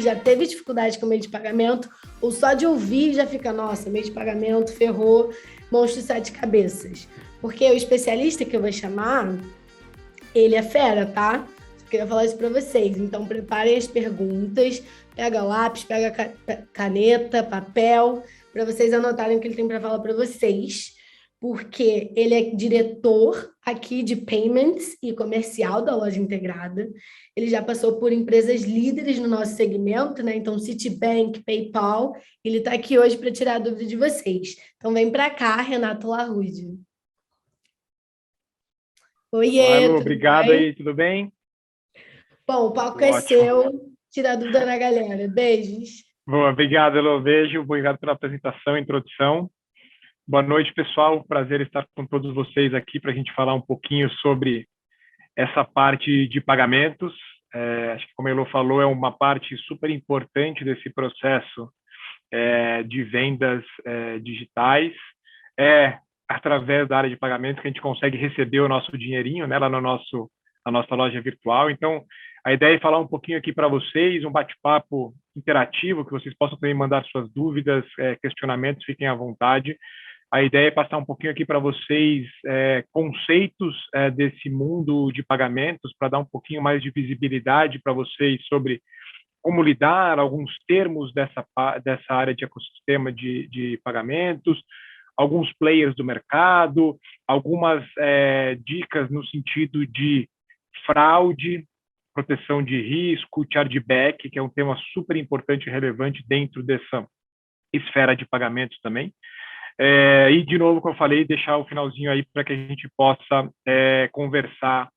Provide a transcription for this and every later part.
que já teve dificuldade com o meio de pagamento, ou só de ouvir já fica, nossa, meio de pagamento, ferrou, monstro de sete cabeças. Porque o especialista que eu vou chamar, ele é fera, tá? Só queria falar isso para vocês. Então, preparem as perguntas, pega lápis, pega caneta, papel, para vocês anotarem o que ele tem para falar para vocês, porque ele é diretor aqui de payments e comercial da Loja Integrada. Ele já passou por empresas líderes no nosso segmento, né? Então, Citibank, PayPal. Ele está aqui hoje para tirar a dúvida de vocês. Então, vem para cá, Renato Larrude. Oiê, Lu, tudo obrigado bem? aí, tudo bem? Bom, o palco é Ótimo. seu. Tira a dúvida da galera. Beijos. Boa, obrigado, Lu. Beijo, obrigado pela apresentação, introdução. Boa noite, pessoal. Prazer estar com todos vocês aqui para a gente falar um pouquinho sobre essa parte de pagamentos. Acho que, como a Elo falou, é uma parte super importante desse processo de vendas digitais. É através da área de pagamentos que a gente consegue receber o nosso dinheirinho, né, lá na nossa loja virtual. Então, a ideia é falar um pouquinho aqui para vocês, um bate-papo interativo, que vocês possam também mandar suas dúvidas, questionamentos, fiquem à vontade. A ideia é passar um pouquinho aqui para vocês conceitos desse mundo de pagamentos, para dar um pouquinho mais de visibilidade para vocês sobre como lidar, alguns termos dessa área de ecossistema de pagamentos, alguns players do mercado, algumas dicas no sentido de fraude, proteção de risco, chargeback, que é um tema super importante e relevante dentro dessa esfera de pagamentos também. E, de novo, como eu falei, deixar o finalzinho aí para que a gente possa conversar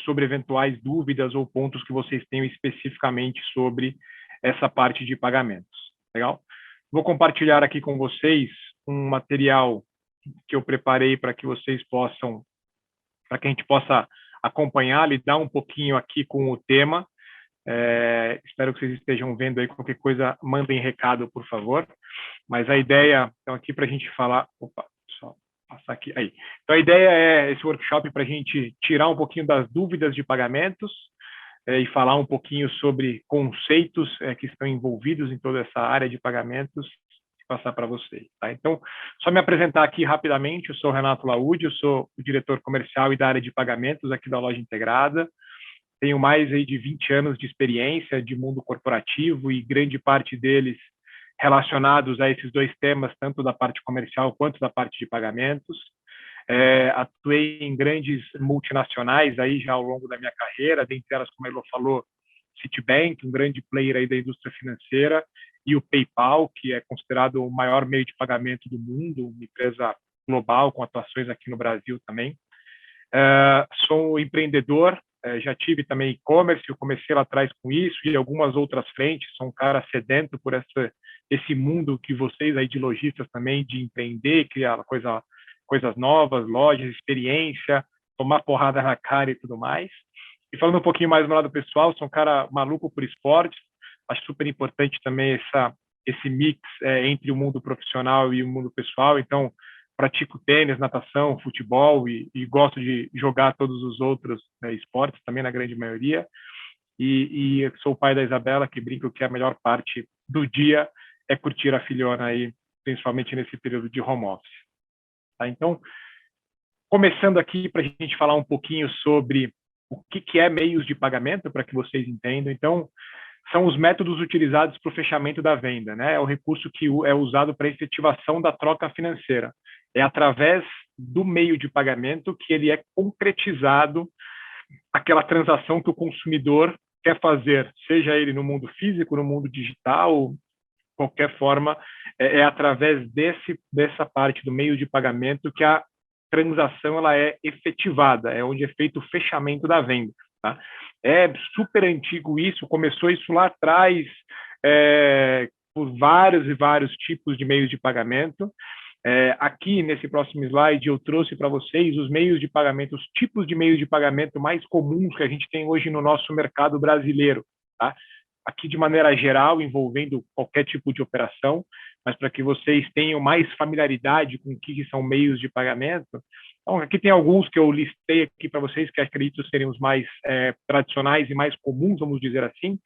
sobre eventuais dúvidas ou pontos que vocês tenham especificamente sobre essa parte de pagamentos. Legal? Vou compartilhar aqui com vocês um material que eu preparei para que vocês possam, para que a gente possa acompanhar, lidar um pouquinho aqui com o tema. Espero que vocês estejam vendo aí. Qualquer coisa, mandem recado, por favor. Mas a ideia, então, aqui para a gente falar... Opa, só passar aqui. Aí. Então, a ideia é esse workshop para a gente tirar um pouquinho das dúvidas de pagamentos e falar um pouquinho sobre conceitos que estão envolvidos em toda essa área de pagamentos e passar para vocês. Tá? Então, só me apresentar aqui rapidamente. Eu sou o Renato Laude, eu sou o diretor comercial e da área de pagamentos aqui da Loja Integrada. Tenho mais aí de 20 anos de experiência de mundo corporativo e grande parte deles relacionados a esses dois temas, tanto da parte comercial quanto da parte de pagamentos. Atuei em grandes multinacionais aí já ao longo da minha carreira, dentre elas, como a Elo falou, Citibank, um grande player aí da indústria financeira, e o PayPal, que é considerado o maior meio de pagamento do mundo, uma empresa global com atuações aqui no Brasil também. Sou empreendedor, já tive também e-commerce, eu comecei lá atrás com isso e algumas outras frentes, sou um cara sedento por esse mundo que vocês aí de lojistas também, de empreender, criar coisas novas, lojas, experiência, tomar porrada na cara e tudo mais. E falando um pouquinho mais do lado pessoal, sou um cara maluco por esportes, acho super importante também esse mix entre o mundo profissional e o mundo pessoal, então pratico tênis, natação, futebol e gosto de jogar todos os outros esportes, também na grande maioria. E sou o pai da Isabela, que brinco que a melhor parte do dia é curtir a filhona aí, principalmente nesse período de home office. Tá? Então, começando aqui para a gente falar um pouquinho sobre o que é meios de pagamento, para que vocês entendam. Então, são os métodos utilizados para o fechamento da venda, né? É o recurso que é usado para a efetivação da troca financeira. É através do meio de pagamento que ele é concretizado aquela transação que o consumidor quer fazer, seja ele no mundo físico, no mundo digital, qualquer forma, é através dessa parte do meio de pagamento que a transação ela é efetivada, é onde é feito o fechamento da venda. Tá? É super antigo isso, começou isso lá atrás, por vários e vários tipos de meios de pagamento. Aqui, nesse próximo slide, eu trouxe para vocês os meios de pagamento, os tipos de meios de pagamento mais comuns que a gente tem hoje no nosso mercado brasileiro. Tá? Aqui, de maneira geral, envolvendo qualquer tipo de operação, mas para que vocês tenham mais familiaridade com o que são meios de pagamento. Então, aqui tem alguns que eu listei aqui para vocês, que acredito serem os mais tradicionais e mais comuns, vamos dizer assim.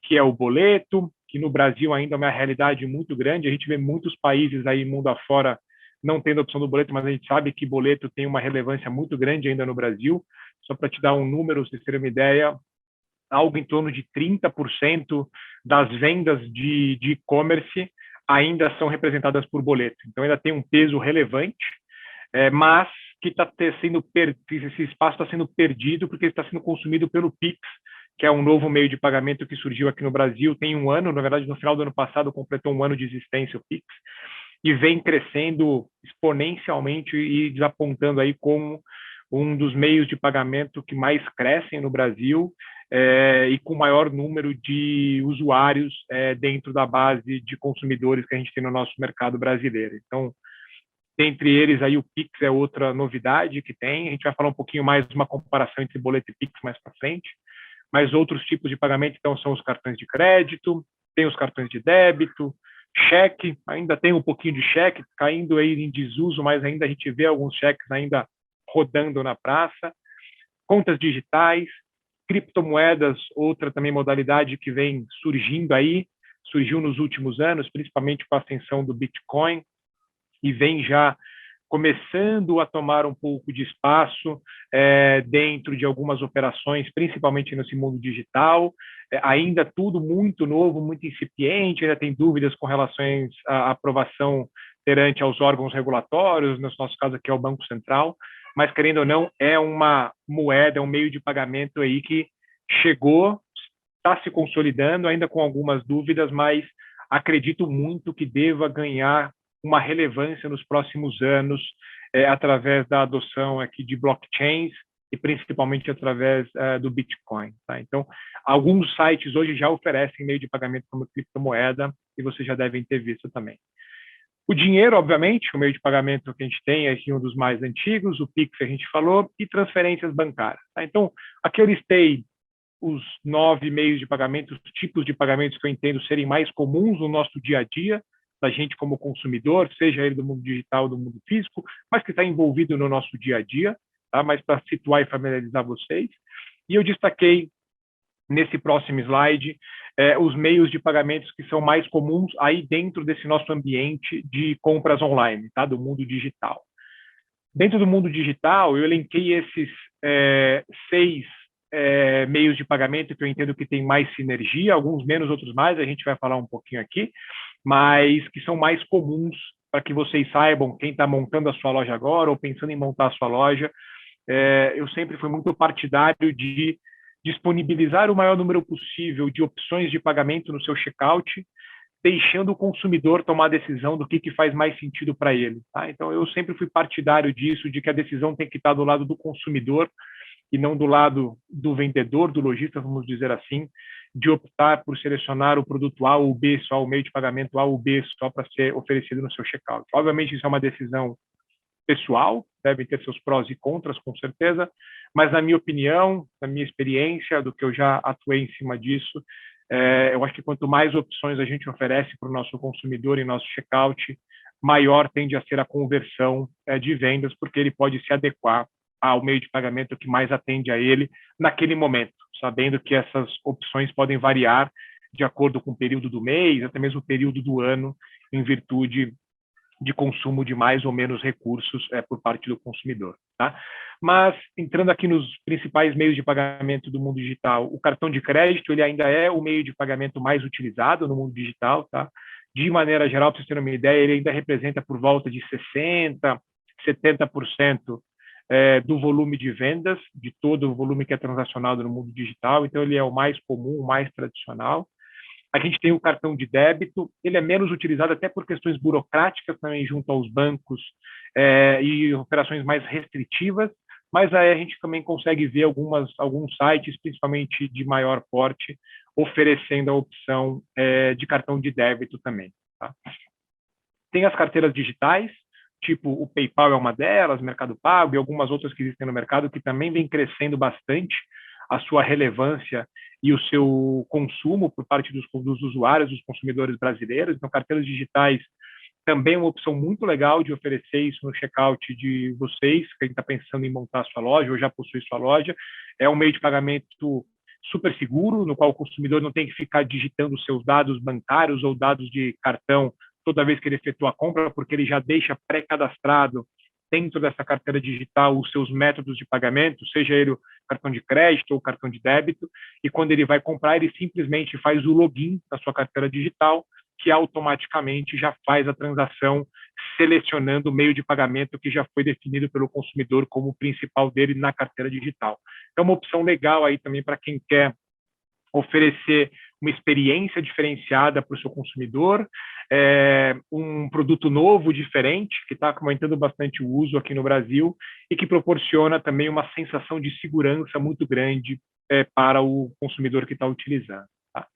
que é o boleto, que no Brasil ainda é uma realidade muito grande. A gente vê muitos países aí, mundo afora, não tendo a opção do boleto, mas a gente sabe que boleto tem uma relevância muito grande ainda no Brasil. Só para te dar um número, vocês terem uma ideia, algo em torno de 30% das vendas de e-commerce ainda são representadas por boleto. Então, ainda tem um peso relevante, mas que está sendo esse espaço está sendo perdido porque está sendo consumido pelo Pix, que é um novo meio de pagamento que surgiu aqui no Brasil tem um ano, na verdade, no final do ano passado completou um ano de existência o Pix, e vem crescendo exponencialmente e desapontando aí como um dos meios de pagamento que mais crescem no Brasil e com maior número de usuários dentro da base de consumidores que a gente tem no nosso mercado brasileiro. Então, dentre eles, aí o Pix é outra novidade que tem. A gente vai falar um pouquinho mais de uma comparação entre boleto e Pix mais para frente. Mas outros tipos de pagamento, então, são os cartões de crédito, tem os cartões de débito, cheque, ainda tem um pouquinho de cheque caindo aí em desuso, mas ainda a gente vê alguns cheques ainda rodando na praça, contas digitais, criptomoedas, outra também modalidade que vem surgindo aí, surgiu nos últimos anos, principalmente com a ascensão do Bitcoin, e vem já começando a tomar um pouco de espaço dentro de algumas operações, principalmente nesse mundo digital. Ainda tudo muito novo, muito incipiente, ainda tem dúvidas com relação à aprovação perante aos órgãos regulatórios, no nosso caso aqui é o Banco Central, mas, querendo ou não, é uma moeda, é um meio de pagamento aí que chegou, está se consolidando, ainda com algumas dúvidas, mas acredito muito que deva ganhar uma relevância nos próximos anos através da adoção aqui de blockchains e principalmente através do Bitcoin. Tá? Então, alguns sites hoje já oferecem meio de pagamento como criptomoeda e vocês já devem ter visto também. O dinheiro, obviamente, o meio de pagamento que a gente tem é um dos mais antigos, o Pix a gente falou, e transferências bancárias. Tá? Então, aqui eu listei os 9 meios de pagamento, os tipos de pagamentos que eu entendo serem mais comuns no nosso dia a dia, da gente como consumidor, seja ele do mundo digital ou do mundo físico, mas que está envolvido no nosso dia a dia, tá? Mas para situar e familiarizar vocês. E eu destaquei nesse próximo slide os meios de pagamentos que são mais comuns aí dentro desse nosso ambiente de compras online, tá? Do mundo digital. Dentro do mundo digital, eu elenquei esses 6 meios de pagamento que eu entendo que tem mais sinergia, alguns menos, outros mais, a gente vai falar um pouquinho aqui, mas que são mais comuns para que vocês saibam, quem está montando a sua loja agora ou pensando em montar a sua loja. Eu sempre fui muito partidário de disponibilizar o maior número possível de opções de pagamento no seu checkout, deixando o consumidor tomar a decisão do que faz mais sentido para ele. Tá? Então, eu sempre fui partidário disso, de que a decisão tem que estar do lado do consumidor e não do lado do vendedor, do lojista, vamos dizer assim, de optar por selecionar o produto A ou B só, o meio de pagamento A ou B só para ser oferecido no seu checkout. Obviamente, isso é uma decisão pessoal, deve ter seus prós e contras, com certeza, mas na minha opinião, na minha experiência, do que eu já atuei em cima disso, eu acho que quanto mais opções a gente oferece para o nosso consumidor em nosso checkout, maior tende a ser a conversão de vendas, porque ele pode se adequar ao meio de pagamento que mais atende a ele naquele momento, sabendo que essas opções podem variar de acordo com o período do mês, até mesmo o período do ano, em virtude de consumo de mais ou menos recursos por parte do consumidor. Tá? Mas, entrando aqui nos principais meios de pagamento do mundo digital, o cartão de crédito ele ainda é o meio de pagamento mais utilizado no mundo digital. Tá? De maneira geral, para vocês terem uma ideia, ele ainda representa por volta de 60%, 70% do volume de vendas, de todo o volume que é transacionado no mundo digital. Então, ele é o mais comum, o mais tradicional. A gente tem o cartão de débito, ele é menos utilizado até por questões burocráticas também junto aos bancos e operações mais restritivas, mas aí a gente também consegue ver alguns sites, principalmente de maior porte, oferecendo a opção de cartão de débito também. Tá? Tem as carteiras digitais, tipo o PayPal é uma delas, Mercado Pago e algumas outras que existem no mercado que também vem crescendo bastante a sua relevância e o seu consumo por parte dos usuários, dos consumidores brasileiros. Então, carteiras digitais também é uma opção muito legal de oferecer isso no checkout de vocês, quem está pensando em montar a sua loja ou já possui sua loja. É um meio de pagamento super seguro, no qual o consumidor não tem que ficar digitando seus dados bancários ou dados de cartão toda vez que ele efetua a compra, porque ele já deixa pré-cadastrado dentro dessa carteira digital os seus métodos de pagamento, seja ele o cartão de crédito ou cartão de débito, e quando ele vai comprar, ele simplesmente faz o login da sua carteira digital, que automaticamente já faz a transação selecionando o meio de pagamento que já foi definido pelo consumidor como o principal dele na carteira digital. É uma opção legal aí também para quem quer oferecer uma experiência diferenciada para o seu consumidor, um produto novo, diferente, que está aumentando bastante o uso aqui no Brasil e que proporciona também uma sensação de segurança muito grande para o consumidor que está utilizando. Tá?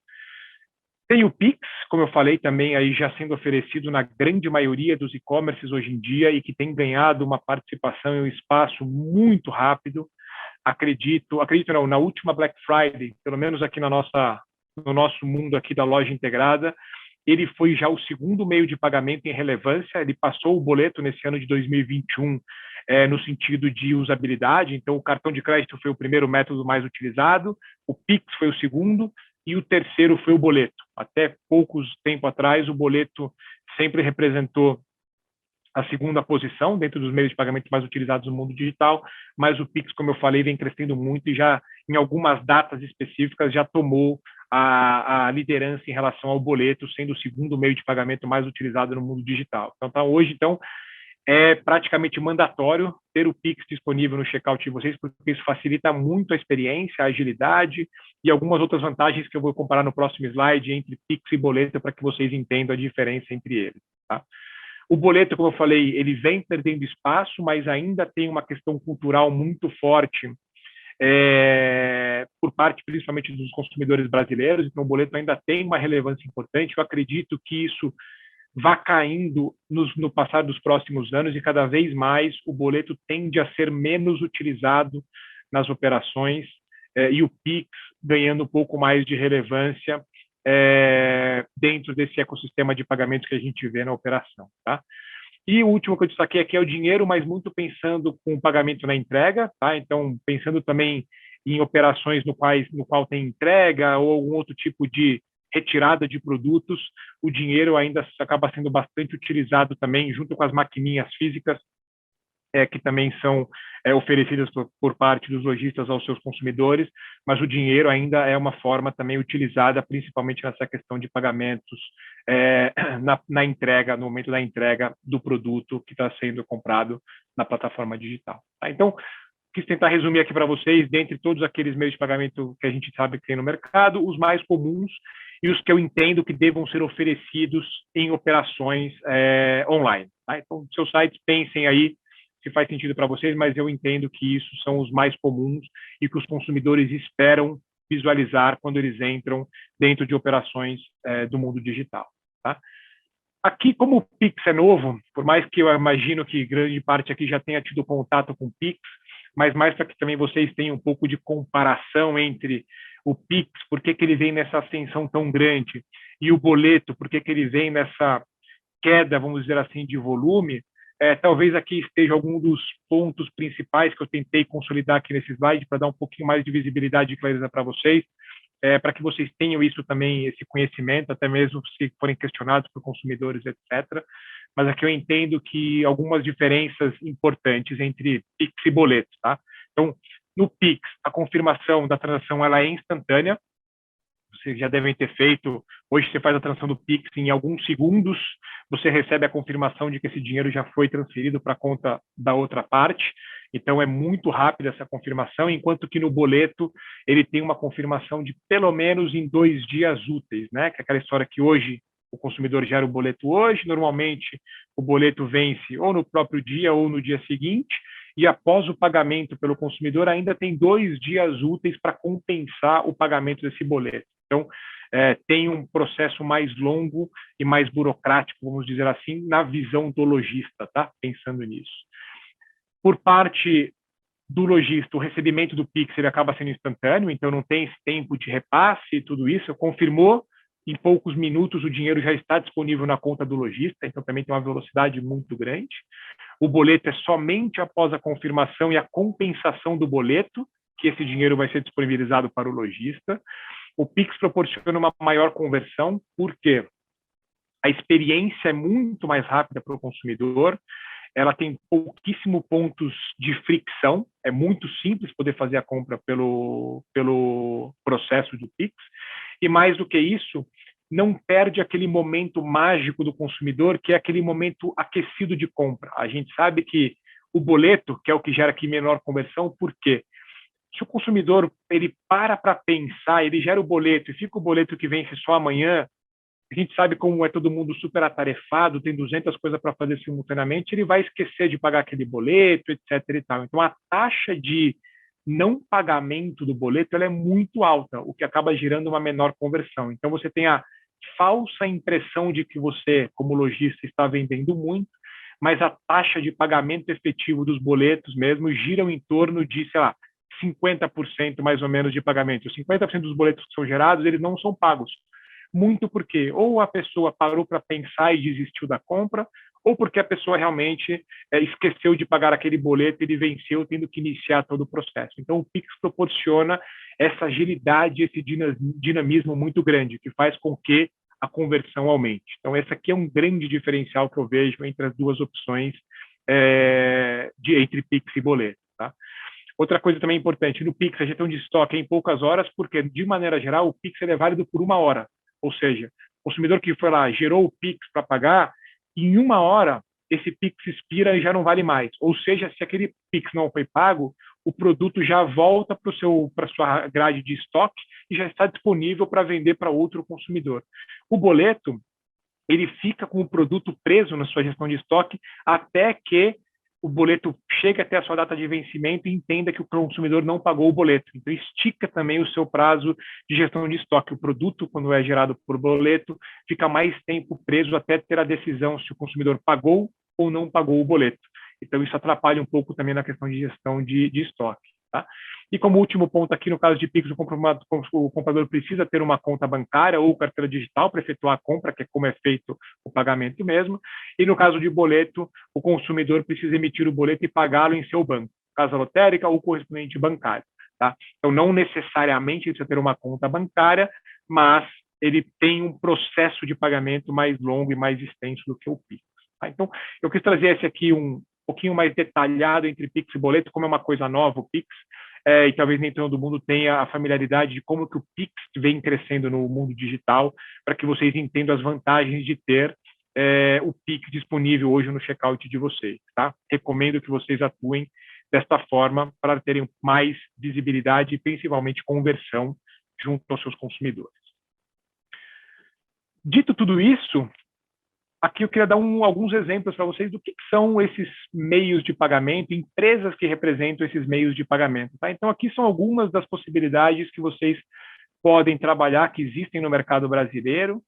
Tem o Pix, como eu falei também, aí já sendo oferecido na grande maioria dos e-commerces hoje em dia e que tem ganhado uma participação em um espaço muito rápido. Acredito não, na última Black Friday, pelo menos aqui no nosso mundo aqui da loja integrada, ele foi já o segundo meio de pagamento em relevância, ele passou o boleto nesse ano de 2021 no sentido de usabilidade, então o cartão de crédito foi o primeiro método mais utilizado, o Pix foi o segundo, e o terceiro foi o boleto. Até poucos tempo atrás, o boleto sempre representou a segunda posição dentro dos meios de pagamento mais utilizados no mundo digital, mas o Pix, como eu falei, vem crescendo muito e já em algumas datas específicas já tomou a liderança em relação ao boleto, sendo o segundo meio de pagamento mais utilizado no mundo digital. Então, hoje, é praticamente mandatório ter o Pix disponível no checkout de vocês, porque isso facilita muito a experiência, a agilidade e algumas outras vantagens que eu vou comparar no próximo slide entre Pix e boleto para que vocês entendam a diferença entre eles. Tá? O boleto, como eu falei, ele vem perdendo espaço, mas ainda tem uma questão cultural muito forte por parte principalmente dos consumidores brasileiros, então o boleto ainda tem uma relevância importante. Eu acredito que isso vá caindo no passar dos próximos anos e cada vez mais o boleto tende a ser menos utilizado nas operações e o Pix ganhando um pouco mais de relevância dentro desse ecossistema de pagamentos que a gente vê na operação. Tá? E o último que eu destaquei aqui é o dinheiro, mas muito pensando com o pagamento na entrega, tá? Então, pensando também em operações no qual tem entrega ou algum outro tipo de retirada de produtos, o dinheiro ainda acaba sendo bastante utilizado também, junto com as maquininhas físicas, que também são oferecidas por parte dos lojistas aos seus consumidores, mas o dinheiro ainda é uma forma também utilizada, principalmente nessa questão de pagamentos na entrega, no momento da entrega do produto que está sendo comprado na plataforma digital. Tá? Então, quis tentar resumir aqui para vocês, dentre todos aqueles meios de pagamento que a gente sabe que tem no mercado, os mais comuns e os que eu entendo que devam ser oferecidos em operações online. Tá? Então, seus sites, pensem aí se faz sentido para vocês, mas eu entendo que isso são os mais comuns e que os consumidores esperam visualizar quando eles entram dentro de operações do mundo digital. Tá? Aqui, como o Pix é novo, por mais que eu imagino que grande parte aqui já tenha tido contato com o Pix, mas mais para que também vocês tenham um pouco de comparação entre o Pix, por que ele vem nessa ascensão tão grande, e o boleto, por que ele vem nessa queda, vamos dizer assim, de volume. Talvez aqui esteja algum dos pontos principais que eu tentei consolidar aqui nesse slide para dar um pouquinho mais de visibilidade e clareza para vocês, para que vocês tenham isso também, esse conhecimento, até mesmo se forem questionados por consumidores, etc. Mas aqui eu entendo que algumas diferenças importantes entre Pix e boleto. Tá? Então, no Pix, a confirmação da transação ela é instantânea. Vocês já devem ter feito, hoje você faz a transação do Pix em alguns segundos, você recebe a confirmação de que esse dinheiro já foi transferido para a conta da outra parte, então é muito rápida essa confirmação, enquanto que no boleto ele tem uma confirmação de pelo menos em 2 dias úteis, né? Que é aquela história que hoje o consumidor gera o boleto hoje, normalmente o boleto vence ou no próprio dia ou no dia seguinte, e após o pagamento pelo consumidor ainda tem 2 dias úteis para compensar o pagamento desse boleto. Então, tem um processo mais longo e mais burocrático, vamos dizer assim, na visão do lojista, tá? Pensando nisso. Por parte do lojista, o recebimento do Pix ele acaba sendo instantâneo, então não tem esse tempo de repasse e tudo isso. Confirmou, em poucos minutos o dinheiro já está disponível na conta do lojista, então também tem uma velocidade muito grande. O boleto é somente após a confirmação e a compensação do boleto que esse dinheiro vai ser disponibilizado para o lojista. O Pix proporciona uma maior conversão, porque a experiência é muito mais rápida para o consumidor, ela tem pouquíssimos pontos de fricção, é muito simples poder fazer a compra pelo processo do Pix, e mais do que isso, não perde aquele momento mágico do consumidor, que é aquele momento aquecido de compra. A gente sabe que o boleto, que é o que gera aqui menor conversão, por quê? Se o consumidor ele para pensar, ele gera o boleto e fica o boleto que vence só amanhã, a gente sabe como é todo mundo super atarefado, tem 200 coisas para fazer simultaneamente, ele vai esquecer de pagar aquele boleto, etc. e tal. Então, a taxa de não pagamento do boleto ela é muito alta, o que acaba gerando uma menor conversão. Então, você tem a falsa impressão de que você, como lojista, está vendendo muito, mas a taxa de pagamento efetivo dos boletos mesmo giram em torno de, sei lá, 50% mais ou menos de pagamento. Os 50% dos boletos que são gerados, eles não são pagos. Muito porque ou a pessoa parou para pensar e desistiu da compra, ou porque a pessoa realmente esqueceu de pagar aquele boleto e ele venceu tendo que iniciar todo o processo. Então, o Pix proporciona essa agilidade, esse dinamismo muito grande, que faz com que a conversão aumente. Então, esse aqui é um grande diferencial que eu vejo entre as duas opções entre Pix e boleto. Tá? Outra coisa também importante, no Pix a gestão de estoque é em poucas horas, porque, de maneira geral, o Pix é válido por 1 hora. Ou seja, o consumidor que foi lá, gerou o Pix para pagar, em 1 hora, esse Pix expira e já não vale mais. Ou seja, se aquele Pix não foi pago, o produto já volta para a sua grade de estoque e já está disponível para vender para outro consumidor. O boleto, ele fica com o produto preso na sua gestão de estoque até que o boleto chega até a sua data de vencimento e entenda que o consumidor não pagou o boleto. Então, estica também o seu prazo de gestão de estoque. O produto, quando é gerado por boleto, fica mais tempo preso até ter a decisão se o consumidor pagou ou não pagou o boleto. Então, isso atrapalha um pouco também na questão de gestão de estoque. Tá? E como último ponto aqui, no caso de Pix, o comprador precisa ter uma conta bancária ou carteira digital para efetuar a compra, que é como é feito o pagamento mesmo. E no caso de boleto, o consumidor precisa emitir o boleto e pagá-lo em seu banco, casa lotérica ou correspondente bancário. Tá? Então, não necessariamente ele precisa ter uma conta bancária, mas ele tem um processo de pagamento mais longo e mais extenso do que o Pix. Tá? Então, eu quis trazer esse aqui um pouquinho mais detalhado entre Pix e boleto, como é uma coisa nova o Pix, e talvez nem todo mundo tenha a familiaridade de como que o Pix vem crescendo no mundo digital, para que vocês entendam as vantagens de ter o Pix disponível hoje no checkout de vocês. Tá? Recomendo que vocês atuem desta forma para terem mais visibilidade e principalmente conversão junto aos seus consumidores. Dito tudo isso, aqui eu queria dar alguns exemplos para vocês do que são esses meios de pagamento, empresas que representam esses meios de pagamento. Tá? Então, aqui são algumas das possibilidades que vocês podem trabalhar, que existem no mercado brasileiro.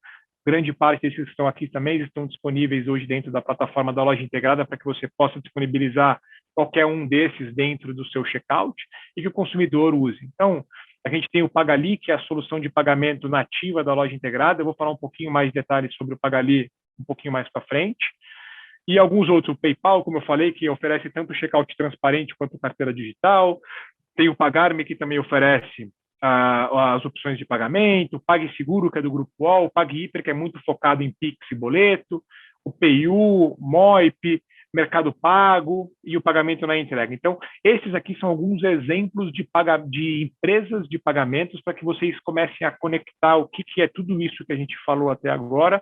Grande parte desses que estão aqui também estão disponíveis hoje dentro da plataforma da loja integrada para que você possa disponibilizar qualquer um desses dentro do seu checkout e que o consumidor use. Então, a gente tem o Pagali, que é a solução de pagamento nativa da loja integrada. Eu vou falar um pouquinho mais de detalhes sobre o Pagali um pouquinho mais para frente. E alguns outros, o PayPal, como eu falei, que oferece tanto checkout transparente quanto carteira digital. Tem o Pagar.me, que também oferece as opções de pagamento. O PagSeguro, que é do Grupo UOL. O PagHiper, que é muito focado em Pix e boleto. O PayU, Moip, Mercado Pago e o pagamento na entrega. Então, esses aqui são alguns exemplos de empresas de pagamentos para que vocês comecem a conectar o que é tudo isso que a gente falou até agora,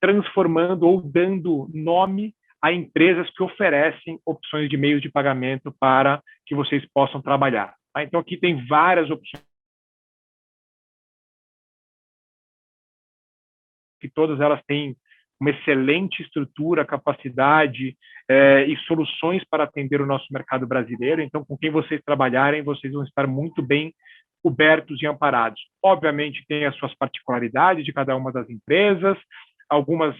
transformando ou dando nome a empresas que oferecem opções de meios de pagamento para que vocês possam trabalhar. Tá? Então, aqui tem várias opções, que todas elas têm uma excelente estrutura, capacidade e soluções para atender o nosso mercado brasileiro. Então, com quem vocês trabalharem, vocês vão estar muito bem cobertos e amparados. Obviamente, tem as suas particularidades de cada uma das empresas. Algumas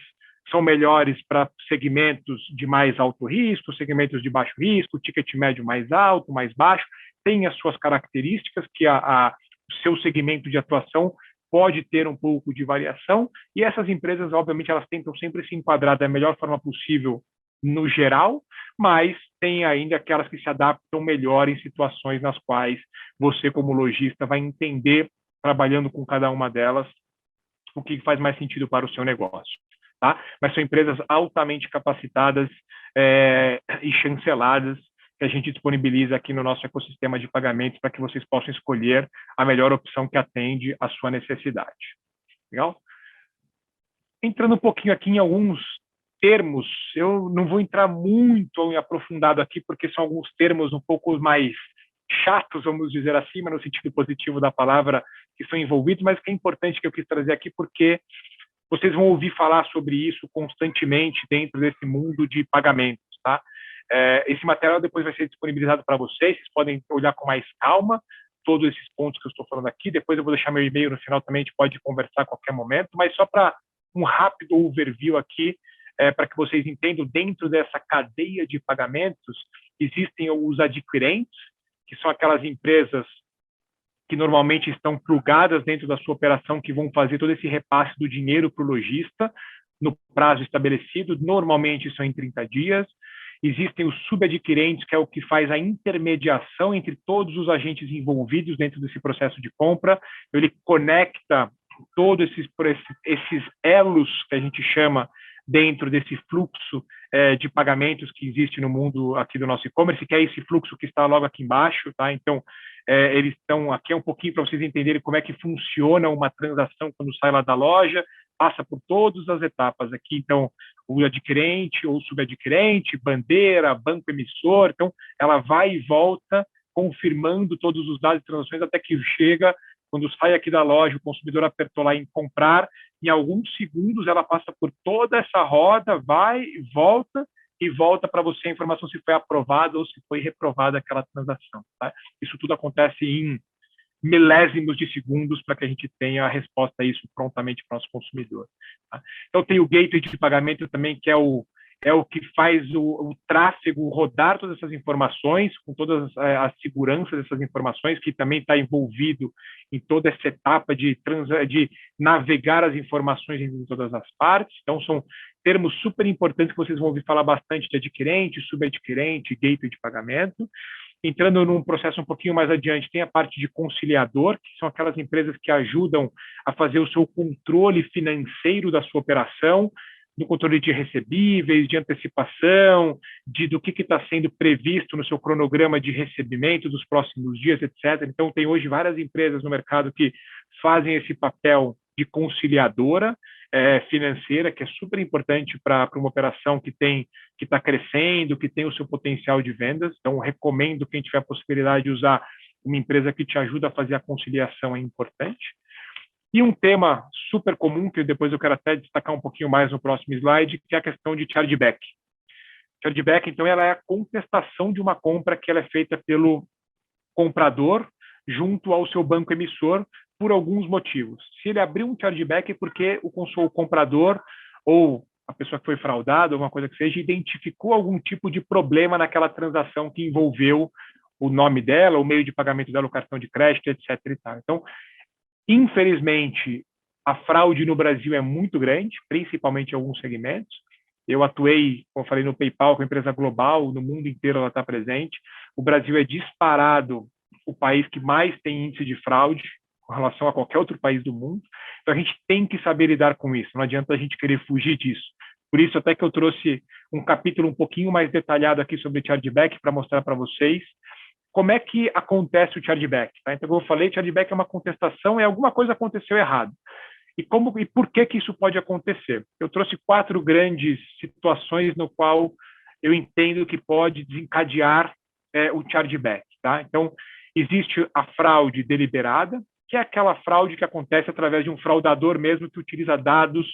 são melhores para segmentos de mais alto risco, segmentos de baixo risco, ticket médio mais alto, mais baixo. Tem as suas características que o seu segmento de atuação pode ter um pouco de variação, e essas empresas, obviamente, elas tentam sempre se enquadrar da melhor forma possível no geral, mas tem ainda aquelas que se adaptam melhor em situações nas quais você, como lojista, vai entender, trabalhando com cada uma delas, o que faz mais sentido para o seu negócio. Tá? Mas são empresas altamente capacitadas e chanceladas que a gente disponibiliza aqui no nosso ecossistema de pagamentos para que vocês possam escolher a melhor opção que atende à sua necessidade. Legal? Entrando um pouquinho aqui em alguns termos, eu não vou entrar muito aprofundado aqui, porque são alguns termos um pouco mais chatos, vamos dizer assim, mas no sentido positivo da palavra, que são envolvidos, mas que é importante que eu quis trazer aqui, porque vocês vão ouvir falar sobre isso constantemente dentro desse mundo de pagamentos, tá? Esse material depois vai ser disponibilizado para vocês podem olhar com mais calma todos esses pontos que eu estou falando aqui, depois eu vou deixar meu e-mail no final também, a gente pode conversar a qualquer momento, mas só para um rápido overview aqui, para que vocês entendam, dentro dessa cadeia de pagamentos, existem os adquirentes, que são aquelas empresas que normalmente estão plugadas dentro da sua operação, que vão fazer todo esse repasse do dinheiro para o lojista no prazo estabelecido, normalmente são em 30 dias. Existem os subadquirentes, que é o que faz a intermediação entre todos os agentes envolvidos dentro desse processo de compra. Ele conecta todos esses elos que a gente chama dentro desse fluxo de pagamentos que existe no mundo aqui do nosso e-commerce, que é esse fluxo que está logo aqui embaixo, tá? Então, eles estão aqui um pouquinho para vocês entenderem como é que funciona uma transação quando sai lá da loja, passa por todas as etapas aqui, então, o adquirente ou subadquirente, bandeira, banco emissor, então, ela vai e volta confirmando todos os dados de transações até que chega, quando sai aqui da loja, o consumidor apertou lá em comprar, em alguns segundos ela passa por toda essa roda, vai e volta para você a informação se foi aprovada ou se foi reprovada aquela transação. Tá? Isso tudo acontece em milésimos de segundos para que a gente tenha a resposta a isso prontamente para o nosso consumidor. Tá? Então, tem o gateway de pagamento também, que é o que faz o tráfego rodar todas essas informações, com todas as seguranças dessas informações, que também está envolvido em toda essa etapa de navegar as informações em todas as partes. Então, são termos super importantes que vocês vão ouvir falar bastante de adquirente, subadquirente, gateway de pagamento. Entrando num processo um pouquinho mais adiante, tem a parte de conciliador, que são aquelas empresas que ajudam a fazer o seu controle financeiro da sua operação, do controle de recebíveis, de antecipação, do que está sendo previsto no seu cronograma de recebimento dos próximos dias, etc. Então, tem hoje várias empresas no mercado que fazem esse papel de conciliadora financeira, que é super importante para uma operação que está crescendo, que tem o seu potencial de vendas. Então, recomendo quem tiver a possibilidade de usar uma empresa que te ajuda a fazer a conciliação, é importante. E um tema super comum, que depois eu quero até destacar um pouquinho mais no próximo slide, que é a questão de chargeback. Chargeback, então, ela é a contestação de uma compra que ela é feita pelo comprador junto ao seu banco emissor por alguns motivos. Se ele abriu um chargeback é porque o comprador ou a pessoa que foi fraudada, alguma coisa que seja, identificou algum tipo de problema naquela transação que envolveu o nome dela, o meio de pagamento dela, o cartão de crédito, etc. e tal. Então, infelizmente, a fraude no Brasil é muito grande, principalmente em alguns segmentos. Eu atuei, como eu falei, no PayPal, com a empresa global, no mundo inteiro ela está presente. O Brasil é disparado o país que mais tem índice de fraude com relação a qualquer outro país do mundo. Então, a gente tem que saber lidar com isso. Não adianta a gente querer fugir disso. Por isso, até que eu trouxe um capítulo um pouquinho mais detalhado aqui sobre chargeback para mostrar para vocês como é que acontece o chargeback. Tá? Então, como eu falei, chargeback é uma contestação e alguma coisa aconteceu errado. E por que isso pode acontecer? Eu trouxe 4 grandes situações no qual eu entendo que pode desencadear o chargeback. Tá? Então, existe a fraude deliberada, que é aquela fraude que acontece através de um fraudador mesmo que utiliza dados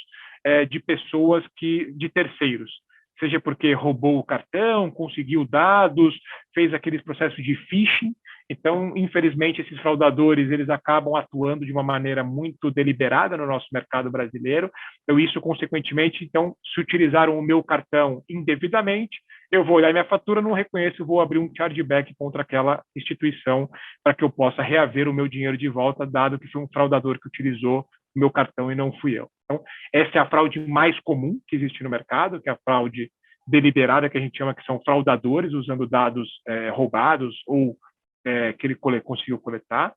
de pessoas de terceiros. Seja porque roubou o cartão, conseguiu dados, fez aqueles processos de phishing. Então, infelizmente, esses fraudadores eles acabam atuando de uma maneira muito deliberada no nosso mercado brasileiro. Então, isso, consequentemente, então, se utilizaram o meu cartão indevidamente, eu vou olhar minha fatura, não reconheço, vou abrir um chargeback contra aquela instituição para que eu possa reaver o meu dinheiro de volta, dado que foi um fraudador que utilizou o meu cartão e não fui eu. Então, essa é a fraude mais comum que existe no mercado, que é a fraude deliberada, que a gente chama que são fraudadores, usando dados roubados ou que ele conseguiu coletar.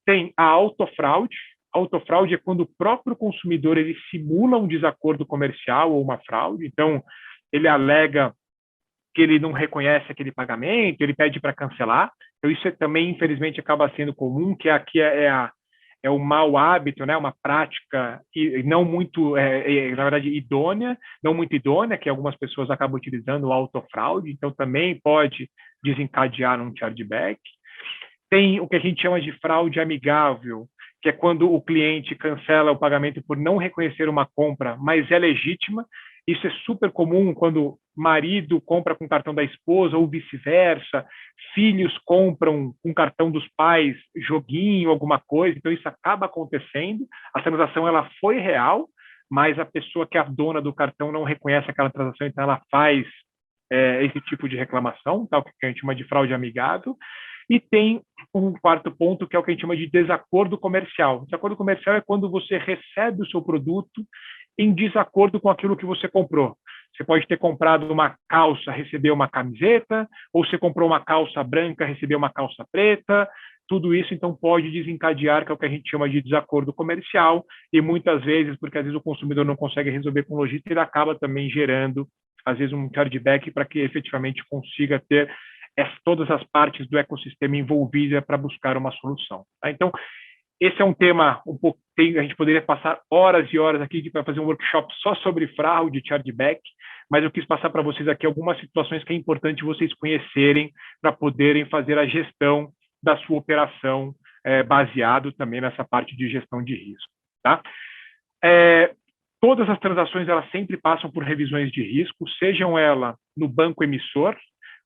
Tem a autofraude. Autofraude é quando o próprio consumidor ele simula um desacordo comercial ou uma fraude. Então, ele alega que ele não reconhece aquele pagamento, ele pede para cancelar. Então, isso também, infelizmente, acaba sendo comum, que aqui é o mau hábito, né? Uma prática não muito, na verdade, idônea, não muito idônea, que algumas pessoas acabam utilizando o autofraude, então também pode desencadear um chargeback. Tem o que a gente chama de fraude amigável, que é quando o cliente cancela o pagamento por não reconhecer uma compra, mas é legítima. Isso é super comum quando marido compra com cartão da esposa ou vice-versa, filhos compram com cartão dos pais, joguinho, alguma coisa, então isso acaba acontecendo. A transação ela foi real, mas a pessoa que é a dona do cartão não reconhece aquela transação, então ela faz esse tipo de reclamação, tá? O que a gente chama de fraude amigável. E tem um quarto ponto, que é o que a gente chama de desacordo comercial. Desacordo comercial é quando você recebe o seu produto em desacordo com aquilo que você comprou. Você pode ter comprado uma calça, receber uma camiseta, ou você comprou uma calça branca, recebeu uma calça preta. Tudo isso, então, pode desencadear, que é o que a gente chama de desacordo comercial, e muitas vezes, porque às vezes o consumidor não consegue resolver com o lojista, ele acaba também gerando, às vezes, um chargeback para que efetivamente consiga ter todas as partes do ecossistema envolvidas para buscar uma solução. Tá? Então, esse é um tema um pouco, a gente poderia passar horas e horas aqui para fazer um workshop só sobre fraude, chargeback, mas eu quis passar para vocês aqui algumas situações que é importante vocês conhecerem para poderem fazer a gestão da sua operação, baseado também nessa parte de gestão de risco. Tá? Todas as transações elas sempre passam por revisões de risco, sejam ela no banco emissor,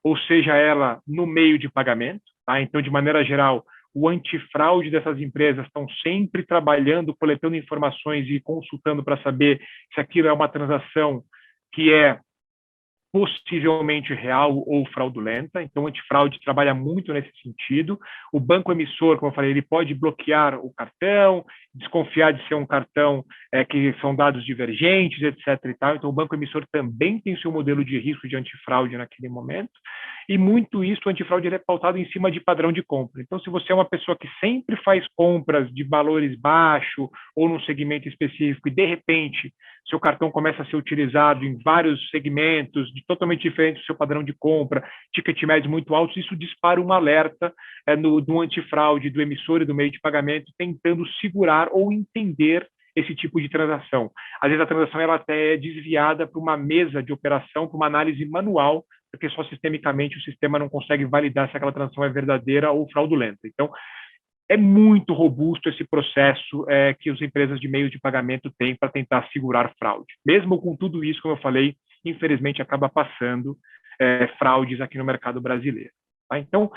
ou seja ela no meio de pagamento. Tá? Então, de maneira geral, o antifraude dessas empresas estão sempre trabalhando, coletando informações e consultando para saber se aquilo é uma transação que é possivelmente real ou fraudulenta. Então, o antifraude trabalha muito nesse sentido. O banco emissor, como eu falei, ele pode bloquear o cartão, desconfiar de ser um cartão que são dados divergentes, etc. E tal. Então, o banco emissor também tem seu modelo de risco de antifraude naquele momento. E muito isso, o antifraude é pautado em cima de padrão de compra. Então, se você é uma pessoa que sempre faz compras de valores baixos ou num segmento específico e, de repente, seu cartão começa a ser utilizado em vários segmentos, totalmente diferentes do seu padrão de compra, ticket médios muito altos, isso dispara um alerta do antifraude, do emissor e do meio de pagamento, tentando segurar ou entender esse tipo de transação. Às vezes a transação ela até é desviada para uma mesa de operação, para uma análise manual, porque só sistemicamente o sistema não consegue validar se aquela transação é verdadeira ou fraudulenta. Então, é muito robusto esse processo que as empresas de meio de pagamento têm para tentar segurar fraude. Mesmo com tudo isso, como eu falei, infelizmente acaba passando fraudes aqui no mercado brasileiro. Tá? Então,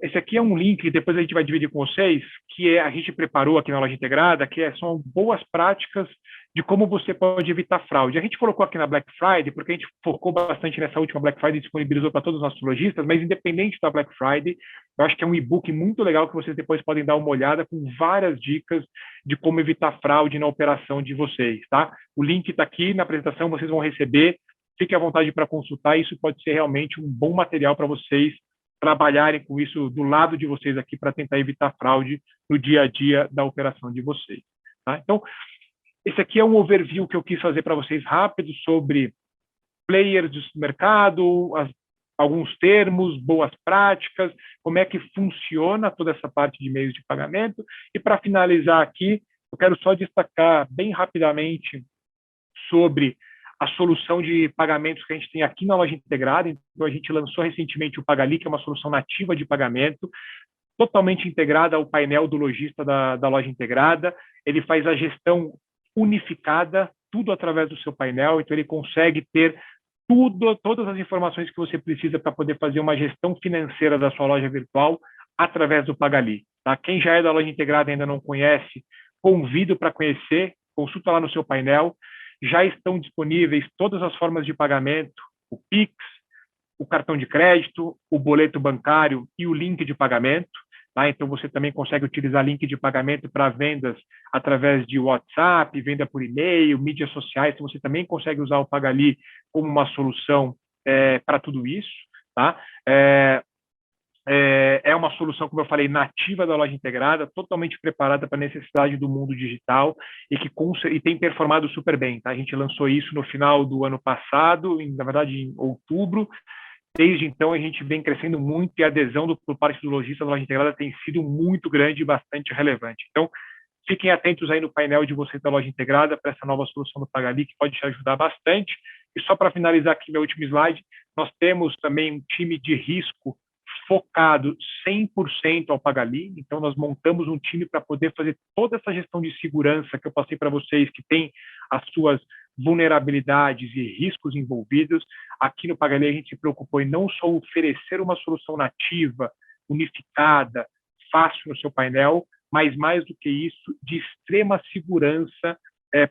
esse aqui é um link que depois a gente vai dividir com vocês, que a gente preparou aqui na Loja Integrada, que são boas práticas de como você pode evitar fraude. A gente colocou aqui na Black Friday, porque a gente focou bastante nessa última Black Friday e disponibilizou para todos os nossos lojistas, mas independente da Black Friday, eu acho que é um e-book muito legal que vocês depois podem dar uma olhada com várias dicas de como evitar fraude na operação de vocês. Tá? O link está aqui na apresentação, vocês vão receber. Fique à vontade para consultar, isso pode ser realmente um bom material para vocês trabalharem com isso do lado de vocês aqui para tentar evitar fraude no dia a dia da operação de vocês. Tá? Então, esse aqui é um overview que eu quis fazer para vocês rápido sobre players do mercado, alguns termos, boas práticas, como é que funciona toda essa parte de meios de pagamento. E para finalizar aqui, eu quero só destacar bem rapidamente sobre a solução de pagamentos que a gente tem aqui na Loja Integrada. Então, a gente lançou recentemente o Pagali, que é uma solução nativa de pagamento, totalmente integrada ao painel do lojista da Loja Integrada. Ele faz a gestão unificada, tudo através do seu painel, então ele consegue ter todas as informações que você precisa para poder fazer uma gestão financeira da sua loja virtual através do Pagali. Tá? Quem já é da Loja Integrada e ainda não conhece, convido para conhecer, consulta lá no seu painel. Já estão disponíveis todas as formas de pagamento, o Pix, o cartão de crédito, o boleto bancário e o link de pagamento. tá? Então, você também consegue utilizar link de pagamento para vendas através de WhatsApp, venda por e-mail, mídias sociais. Então, você também consegue usar o Pagali como uma solução para tudo isso, tá? É uma solução, como eu falei, nativa da loja integrada, totalmente preparada para a necessidade do mundo digital e tem performado super bem. Tá? A gente lançou isso no final do ano passado, na verdade em outubro. Desde então, a gente vem crescendo muito e a adesão por parte do lojista da loja integrada tem sido muito grande e bastante relevante. Então, fiquem atentos aí no painel de vocês da loja integrada para essa nova solução do Pagali, que pode te ajudar bastante. E só para finalizar aqui meu último slide, nós temos também um time de risco focado 100% ao Pagali. Então, nós montamos um time para poder fazer toda essa gestão de segurança que eu passei para vocês, que tem as suas vulnerabilidades e riscos envolvidos. Aqui no Pagali, a gente se preocupou em não só oferecer uma solução nativa, unificada, fácil no seu painel, mas mais do que isso, de extrema segurança,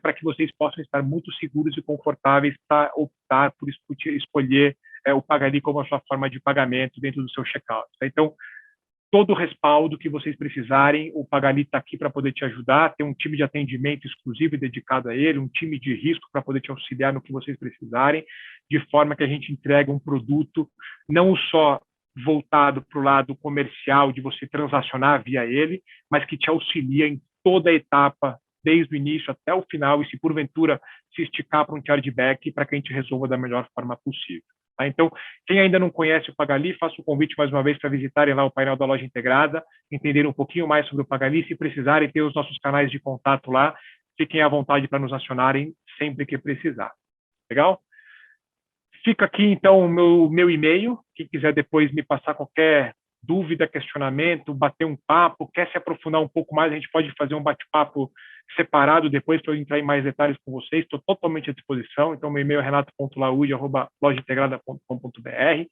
para que vocês possam estar muito seguros e confortáveis para optar por escolher o Pagali como a sua forma de pagamento dentro do seu checkout. Então, todo o respaldo que vocês precisarem, o Pagali está aqui para poder te ajudar, tem um time de atendimento exclusivo e dedicado a ele, um time de risco para poder te auxiliar no que vocês precisarem, de forma que a gente entrega um produto não só voltado para o lado comercial, de você transacionar via ele, mas que te auxilia em toda a etapa, desde o início até o final, e se porventura se esticar para um chargeback, para que a gente resolva da melhor forma possível. Tá? Então, quem ainda não conhece o Pagali, faço o convite mais uma vez para visitarem lá o painel da loja integrada, entenderem um pouquinho mais sobre o Pagali, se precisarem ter os nossos canais de contato lá, fiquem à vontade para nos acionarem sempre que precisar. Legal? Fica aqui, então, o meu e-mail. Quem quiser depois me passar qualquer dúvida, questionamento, bater um papo, quer se aprofundar um pouco mais, a gente pode fazer um bate-papo separado depois para eu entrar em mais detalhes com vocês. Estou totalmente à disposição. Então, meu e-mail é renato.laude@lojaintegrada.com.br.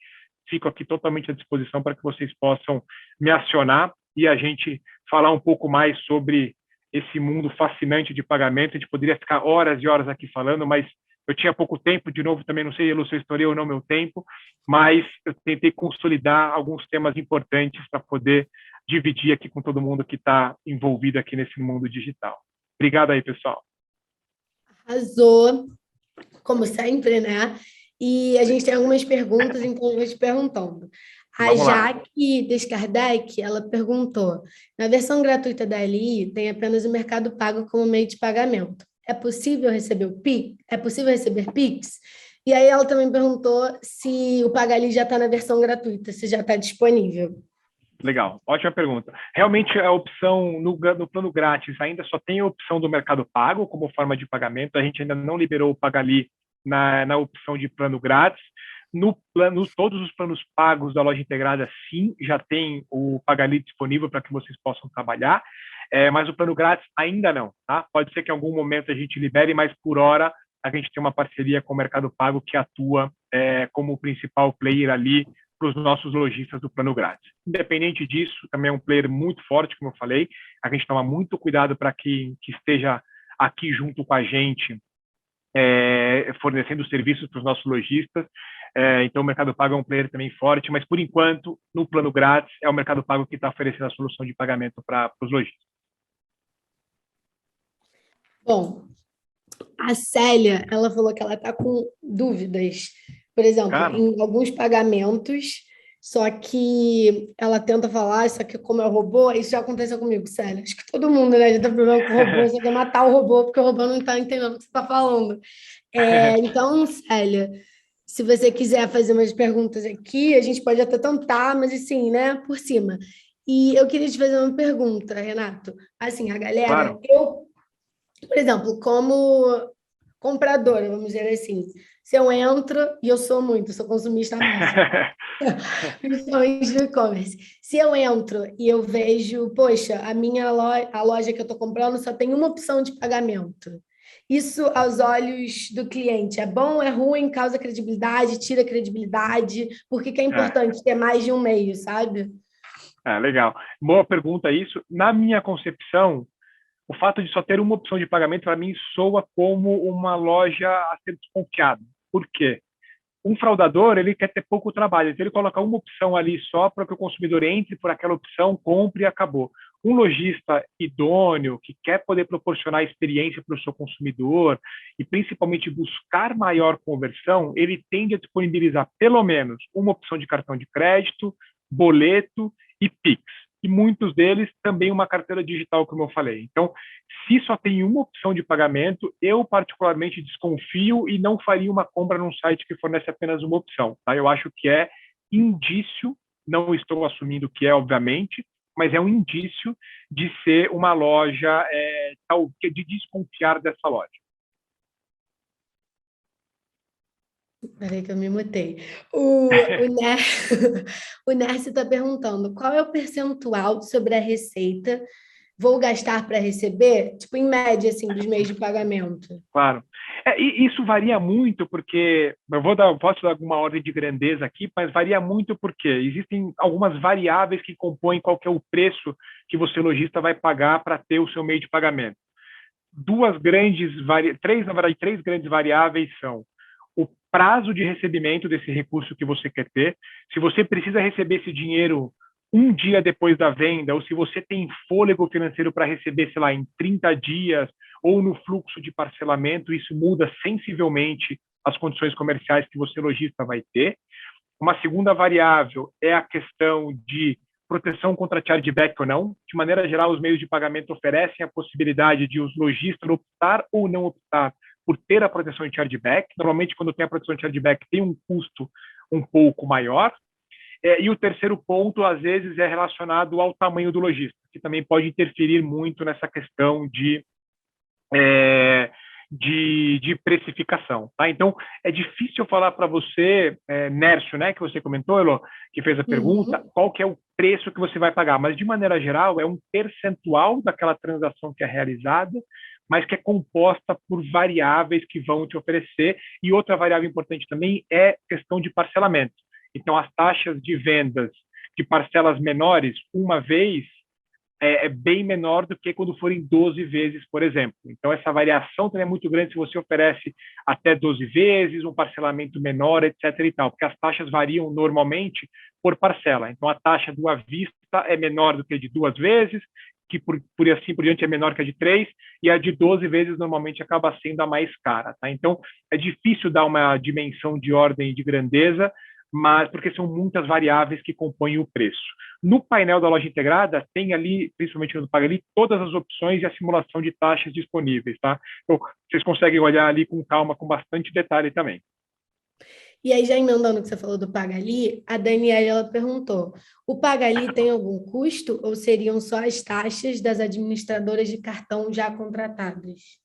Fico aqui totalmente à disposição para que vocês possam me acionar e a gente falar um pouco mais sobre esse mundo fascinante de pagamento. A gente poderia ficar horas e horas aqui falando, mas eu tinha pouco tempo, de novo, também não sei, Lúcio, eu estourei ou não meu tempo, mas eu tentei consolidar alguns temas importantes para poder dividir aqui com todo mundo que está envolvido aqui nesse mundo digital. Obrigado aí, pessoal. Arrasou, como sempre, né? E a gente tem algumas perguntas, então eu vou te perguntando. A Jaque Descardec, ela perguntou, na versão gratuita da LI, tem apenas o Mercado Pago como meio de pagamento. É possível receber o Pix? É possível receber Pix? E aí ela também perguntou se o Pagali já está na versão gratuita, se já está disponível. Legal, ótima pergunta. Realmente a opção no plano grátis ainda só tem a opção do Mercado Pago como forma de pagamento. A gente ainda não liberou o Pagali na opção de plano grátis. Todos os planos pagos da loja integrada, sim, já tem o Pagali disponível para que vocês possam trabalhar. Mas o plano grátis ainda não, tá? Pode ser que em algum momento a gente libere, mas por hora a gente tem uma parceria com o Mercado Pago que atua como o principal player ali para os nossos lojistas do plano grátis. Independente disso, também é um player muito forte, como eu falei, a gente toma muito cuidado para que esteja aqui junto com a gente, fornecendo serviços para os nossos lojistas. Então, o Mercado Pago é um player também forte, mas, por enquanto, no plano grátis, é o Mercado Pago que está oferecendo a solução de pagamento para os lojistas. Bom, a Célia, ela falou que ela está com dúvidas, por exemplo, em alguns pagamentos, só que ela tenta falar, isso aqui como é o robô, isso já aconteceu comigo, Célia. Acho que todo mundo, né, já tem problema com o robô, você quer matar o robô, porque o robô não está entendendo o que você está falando. Então, Célia, se você quiser fazer umas perguntas aqui, a gente pode até tentar, mas assim, né, por cima. E eu queria te fazer uma pergunta, Renato. Assim, a galera, por exemplo, como compradora, vamos dizer assim, se eu entro, e eu sou consumista máxima, principalmente no e-commerce, se eu entro e eu vejo, poxa, a loja que eu estou comprando só tem uma opção de pagamento. Isso, aos olhos do cliente, é bom, é ruim, causa credibilidade, tira credibilidade? Por que é importante ter mais de um meio, sabe? Legal. Boa pergunta isso. Na minha concepção, o fato de só ter uma opção de pagamento, para mim, soa como uma loja a ser desconfiada. Por quê? Um fraudador, ele quer ter pouco trabalho, então ele coloca uma opção ali só para que o consumidor entre por aquela opção, compre e acabou. Um lojista idôneo, que quer poder proporcionar experiência para o seu consumidor e principalmente buscar maior conversão, ele tende a disponibilizar pelo menos uma opção de cartão de crédito, boleto e Pix. E muitos deles também uma carteira digital, como eu falei. Então, se só tem uma opção de pagamento, eu particularmente desconfio e não faria uma compra num site que fornece apenas uma opção. Tá? Eu acho que é indício, não estou assumindo que é, obviamente, mas é um indício de ser uma loja, de desconfiar dessa loja. Peraí que eu me mutei. O Nércio está perguntando qual é o percentual sobre a receita vou gastar para receber, tipo, em média, assim, dos meios de pagamento. Claro. E isso varia muito porque, posso dar alguma ordem de grandeza aqui, mas varia muito porque existem algumas variáveis que compõem qual que é o preço que você, lojista, vai pagar para ter o seu meio de pagamento. Três grandes variáveis são o prazo de recebimento desse recurso que você quer ter. Se você precisa receber esse dinheiro um dia depois da venda, ou se você tem fôlego financeiro para receber, sei lá, em 30 dias, ou no fluxo de parcelamento, isso muda sensivelmente as condições comerciais que você, lojista, vai ter. Uma segunda variável é a questão de proteção contra chargeback ou não. De maneira geral, os meios de pagamento oferecem a possibilidade de os lojistas optar ou não optar por ter a proteção de chargeback. Normalmente, quando tem a proteção de chargeback, tem um custo um pouco maior. E o terceiro ponto, às vezes, é relacionado ao tamanho do lojista, que também pode interferir muito nessa questão de precificação. Tá? Então, é difícil falar para você, Nércio, né, que você comentou, Elo, que fez a pergunta, qual que é o preço que você vai pagar. Mas, de maneira geral, é um percentual daquela transação que é realizada, mas que é composta por variáveis que vão te oferecer. E outra variável importante também é questão de parcelamento. Então, as taxas de vendas de parcelas menores, uma vez, é bem menor do que quando forem 12 vezes, por exemplo. Então, essa variação também é muito grande se você oferece até 12 vezes, um parcelamento menor, etc. e tal, porque as taxas variam normalmente por parcela. Então, a taxa do à vista é menor do que a de 2 vezes, que por assim por diante é menor que a de 3, e a de 12 vezes normalmente acaba sendo a mais cara. Tá? Então, é difícil dar uma dimensão de ordem de grandeza, mas porque são muitas variáveis que compõem o preço. No painel da loja integrada, tem ali, principalmente no PagAli, todas as opções e a simulação de taxas disponíveis, tá? Então, vocês conseguem olhar ali com calma, com bastante detalhe também. E aí, já emendando o que você falou do PagAli, a Daniela ela perguntou: o PagAli tem algum custo ou seriam só as taxas das administradoras de cartão já contratadas?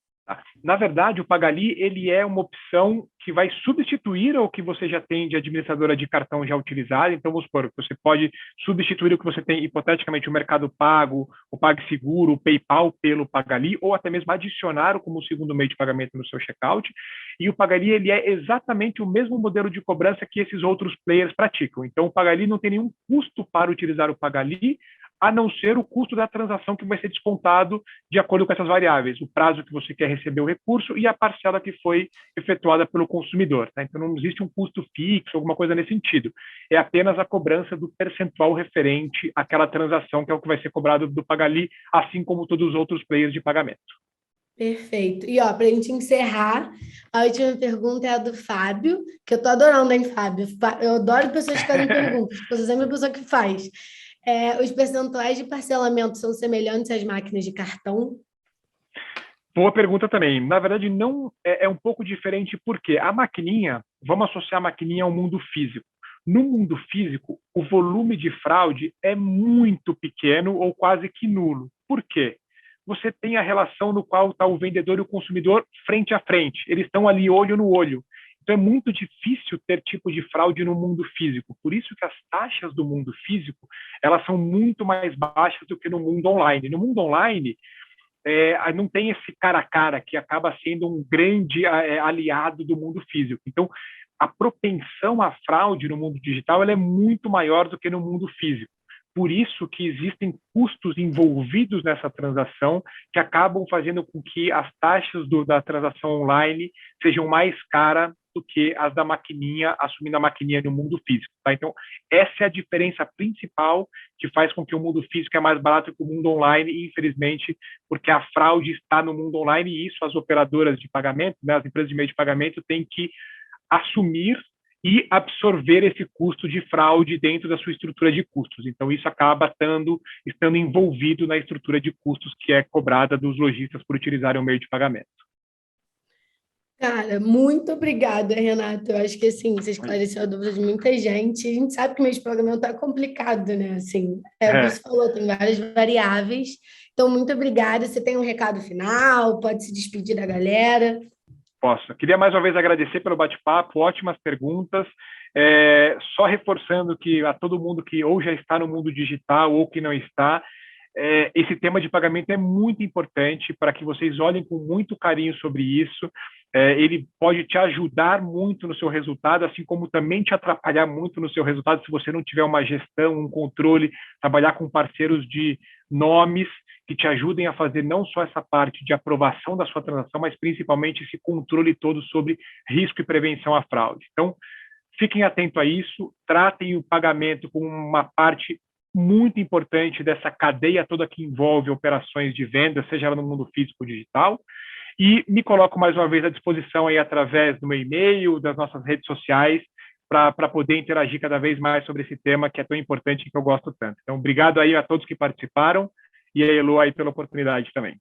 Na verdade, o PagAli ele é uma opção que vai substituir o que você já tem de administradora de cartão já utilizada. Então, vamos supor, você pode substituir o que você tem, hipoteticamente, o Mercado Pago, o PagSeguro, o PayPal pelo PagAli, ou até mesmo adicionar como segundo meio de pagamento no seu checkout. E o PagAli ele é exatamente o mesmo modelo de cobrança que esses outros players praticam. Então, o PagAli não tem nenhum custo para utilizar o PagAli, a não ser o custo da transação que vai ser descontado de acordo com essas variáveis, o prazo que você quer receber o recurso e a parcela que foi efetuada pelo consumidor. Tá? Então, não existe um custo fixo, alguma coisa nesse sentido. É apenas a cobrança do percentual referente àquela transação, que é o que vai ser cobrado do PagAli, assim como todos os outros players de pagamento. Perfeito. E, ó, para a gente encerrar, a última pergunta é a do Fábio, que eu tô adorando, hein, Fábio? Eu adoro pessoas que fazem perguntas, porque você é sempre a pessoa que faz. Os percentuais de parcelamento são semelhantes às máquinas de cartão? Boa pergunta também. Na verdade, não é um pouco diferente, porque a maquininha, vamos associar a maquininha ao mundo físico. No mundo físico, o volume de fraude é muito pequeno ou quase que nulo. Por quê? Você tem a relação no qual está o vendedor e o consumidor frente a frente. Eles estão ali olho no olho. Então, é muito difícil ter tipo de fraude no mundo físico. Por isso que as taxas do mundo físico elas são muito mais baixas do que no mundo online. No mundo online, não tem esse cara a cara que acaba sendo um grande aliado do mundo físico. Então, a propensão à fraude no mundo digital ela é muito maior do que no mundo físico. Por isso que existem custos envolvidos nessa transação que acabam fazendo com que as taxas da transação online sejam mais caras do que as da maquininha, assumindo a maquininha no mundo físico. Tá? Então, essa é a diferença principal que faz com que o mundo físico é mais barato que o mundo online, infelizmente, porque a fraude está no mundo online e isso as operadoras de pagamento, né, as empresas de meio de pagamento, têm que assumir e absorver esse custo de fraude dentro da sua estrutura de custos. Então, isso acaba estando envolvido na estrutura de custos que é cobrada dos lojistas por utilizarem o meio de pagamento. Cara, muito obrigada, Renato. Eu acho que assim, você esclareceu a dúvida de muita gente. A gente sabe que o mês de pagamento tá complicado, né? Assim, é o que você falou, tem várias variáveis. Então, muito obrigada. Você tem um recado final? Pode se despedir da galera. Posso. Queria mais uma vez agradecer pelo bate-papo, ótimas perguntas. Só reforçando que a todo mundo que ou já está no mundo digital ou que não está, esse tema de pagamento é muito importante para que vocês olhem com muito carinho sobre isso. Ele pode te ajudar muito no seu resultado, assim como também te atrapalhar muito no seu resultado se você não tiver uma gestão, um controle, trabalhar com parceiros de nomes que te ajudem a fazer não só essa parte de aprovação da sua transação, mas principalmente esse controle todo sobre risco e prevenção à fraude. Então, fiquem atentos a isso, tratem o pagamento como uma parte muito importante dessa cadeia toda que envolve operações de venda, seja ela no mundo físico ou digital, e me coloco mais uma vez à disposição aí através do meu e-mail, das nossas redes sociais, para poder interagir cada vez mais sobre esse tema que é tão importante e que eu gosto tanto. Então, obrigado aí a todos que participaram e a Elo aí pela oportunidade também.